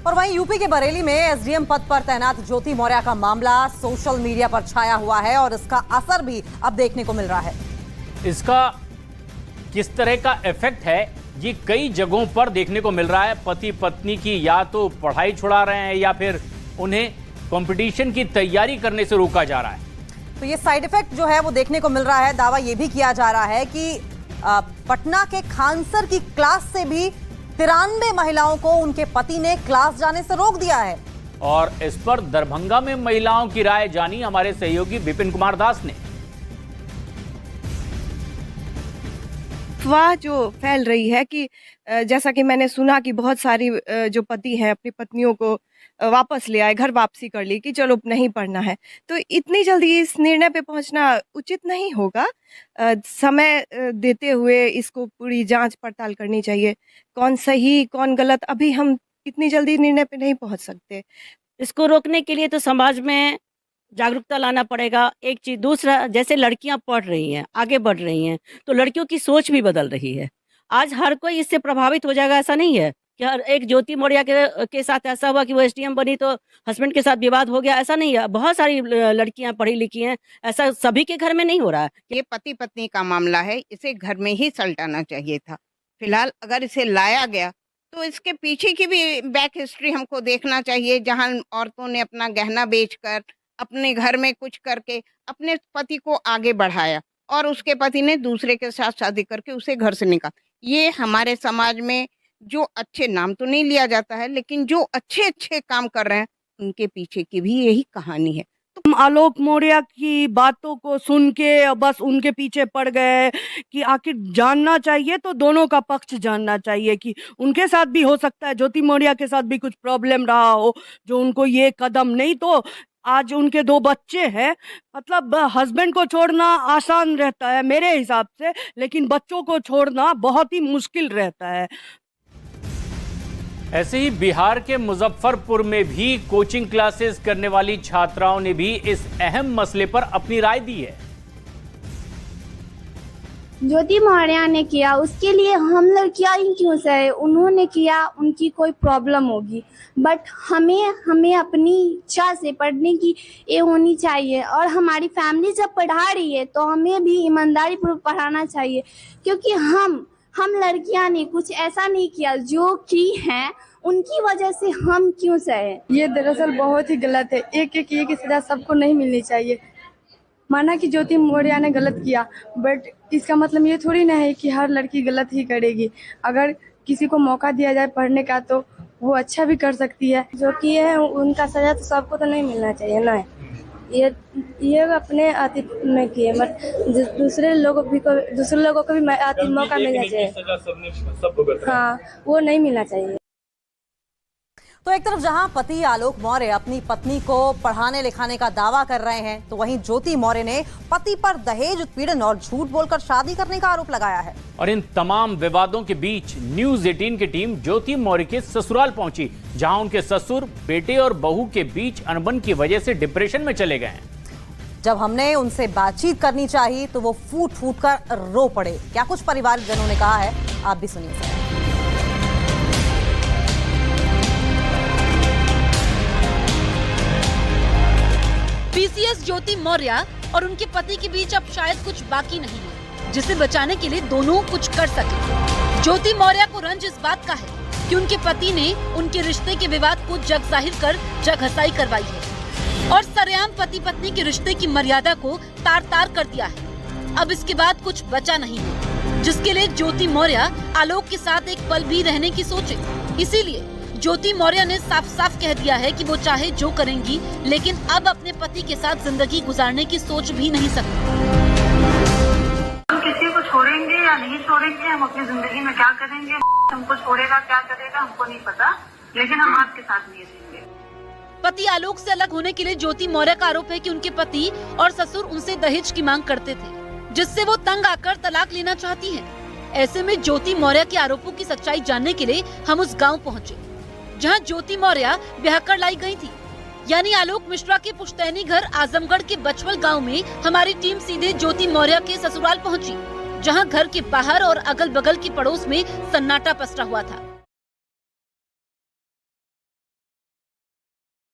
और वहीं यूपी के बरेली में एसडीएम पद पर तैनात ज्योति मौर्य का मामला सोशल मीडिया पर छाया हुआ है और इसका असर भी अब देखने को मिल रहा है। इसका किस तरह का इफेक्ट है ये कई जगहों पर देखने को मिल रहा है। पति पत्नी की या तो पढ़ाई छुड़ा रहे हैं या फिर उन्हें कंपटीशन की तैयारी करने से रोका जा रहा है। तो ये साइड इफेक्ट जो है वो देखने को मिल रहा है। दावा ये भी किया जा रहा है कि पटना के खानसर की क्लास से भी 93 महिलाओं को उनके पति ने क्लास जाने से रोक दिया है। और इस पर दरभंगा में महिलाओं की राय जानी हमारे सहयोगी विपिन कुमार दास ने। अफवाह जो फैल रही है कि जैसा कि मैंने सुना कि बहुत सारी जो पति हैं अपनी पत्नियों को वापस ले आए, घर वापसी कर ली कि चलो नहीं पढ़ना है, तो इतनी जल्दी इस निर्णय पे पहुंचना उचित नहीं होगा। समय देते हुए इसको पूरी जांच पड़ताल करनी चाहिए, कौन सही कौन गलत, अभी हम इतनी जल्दी निर्णय पे नहीं पहुंच सकते। इसको रोकने के लिए तो समाज में जागरूकता लाना पड़ेगा, एक चीज। दूसरा, जैसे लड़कियां पढ़ रही हैं, आगे बढ़ रही हैं, तो लड़कियों की सोच भी बदल रही है। आज हर कोई इससे प्रभावित हो जाएगा ऐसा नहीं है कि हर एक ज्योति मौर्य के साथ ऐसा हुआ कि वो एसडीएम बनी तो हस्बैंड के साथ विवाद हो गया, ऐसा नहीं है। बहुत सारी लड़कियां पढ़ी लिखी हैं, ऐसा सभी के घर में नहीं हो रहा है। ये पति पत्नी का मामला है, इसे घर में ही सलटाना चाहिए था। फिलहाल अगर इसे लाया गया तो इसके पीछे की भी बैक हिस्ट्री हमको देखना चाहिए, जहां औरतों ने अपना गहना बेचकर अपने घर में कुछ करके अपने पति को आगे बढ़ाया और उसके पति ने दूसरे के साथ शादी करके उसे घर से निकाला। ये हमारे समाज में जो अच्छे नाम तो नहीं लिया जाता है, लेकिन जो अच्छे अच्छे काम कर रहे हैं उनके पीछे की भी यही कहानी है। हम आलोक मौर्य की बातों को सुन के बस उनके पीछे पड़ गए कि आखिर जानना चाहिए तो दोनों का पक्ष जानना चाहिए कि उनके साथ भी हो सकता है, ज्योति मौर्य के साथ भी कुछ प्रॉब्लम रहा हो जो उनको ये कदम नहीं। तो आज उनके 2 बच्चे हैं, मतलब हस्बैंड को छोड़ना आसान रहता है मेरे हिसाब से, लेकिन बच्चों को छोड़ना बहुत ही मुश्किल रहता है। ऐसे ही बिहार के मुजफ्फरपुर में भी कोचिंग क्लासेस करने वाली छात्राओं ने भी इस अहम मसले पर अपनी राय दी है। ज्योति मौर्य ने किया, उसके लिए हम लड़कियां ही क्यों सहे? उन्होंने किया, उनकी कोई प्रॉब्लम होगी, बट हमें अपनी इच्छा से पढ़ने की ये होनी चाहिए। और हमारी फैमिली जब पढ़ा रही है तो हमें भी ईमानदारी पूर्वक पढ़ाना चाहिए, क्योंकि हम लड़कियां ने कुछ ऐसा नहीं किया जो की हैं, उनकी वजह से हम क्यों सहे? ये दरअसल बहुत ही गलत है। एक ये की सजा सबको नहीं मिलनी चाहिए। माना कि ज्योति मौर्य ने गलत किया, बट इसका मतलब ये थोड़ी ना है कि हर लड़की गलत ही करेगी। अगर किसी को मौका दिया जाए पढ़ने का तो वो अच्छा भी कर सकती है। जो कि है उनका सजा तो सबको तो नहीं मिलना चाहिए ना। ये अपने अतीत में किए, मत दूसरे लोगों को भी मौका मिलना चाहिए। हाँ, वो नहीं मिलना चाहिए। तो एक तरफ जहां पति आलोक मौर्य अपनी पत्नी को पढ़ाने लिखाने का दावा कर रहे हैं, तो वहीं ज्योति मौर्य ने पति पर दहेज उत्पीड़न और झूठ बोलकर शादी करने का आरोप लगाया है। और इन तमाम विवादों के बीच न्यूज़ 18 की टीम ज्योति मौर्य के ससुराल पहुंची, जहां उनके ससुर बेटे और बहू के बीच अनबन की वजह से डिप्रेशन में चले गए हैं। जब हमने उनसे बातचीत करनी चाहिए तो वो फूट फूट कर रो पड़े। क्या कुछ परिवारजनों ने कहा है, आप भी सुनिए। पीसीएस ज्योति मौर्य और उनके पति के बीच अब शायद कुछ बाकी नहीं है, जिसे बचाने के लिए दोनों कुछ कर सके। ज्योति मौर्य को रंज इस बात का है कि उनके पति ने उनके रिश्ते के विवाद को जग जाहिर कर जगहसाई करवाई है और सरेआम पति पत्नी के रिश्ते की मर्यादा को तार तार कर दिया है। अब इसके बाद कुछ बचा नहीं है, जिसके लिए ज्योति मौर्य आलोक के साथ एक पल भी रहने की सोचे। इसीलिए ज्योति मौर्य ने साफ साफ कह दिया है कि वो चाहे जो करेंगी, लेकिन अब अपने पति के साथ जिंदगी गुजारने की सोच भी नहीं सकती। हम किसी को छोड़ेंगे या नहीं छोड़ेंगे, हम अपनी जिंदगी में क्या करेंगे, हमको छोड़ेगा क्या करेगा हमको नहीं पता, लेकिन हम आपके साथ नहीं रहेंगे। पति आलोक से अलग होने के लिए ज्योति मौर्य का आरोप है कि उनके पति और ससुर उनसे दहेज की मांग करते थे, जिससे वो तंग आकर तलाक लेना चाहती हैं। ऐसे में ज्योति मौर्य के आरोपों की सच्चाई जानने के लिए हम उस गांव पहुंचे, जहां ज्योति मौर्य ब्याह कर लाई गई थी, यानी आलोक मिश्रा के पुश्तैनी घर आजमगढ़ के बचवल गांव में हमारी टीम सीधे ज्योति मौर्य के ससुराल पहुंची, जहां घर के बाहर और अगल बगल की पड़ोस में सन्नाटा पसरा हुआ था।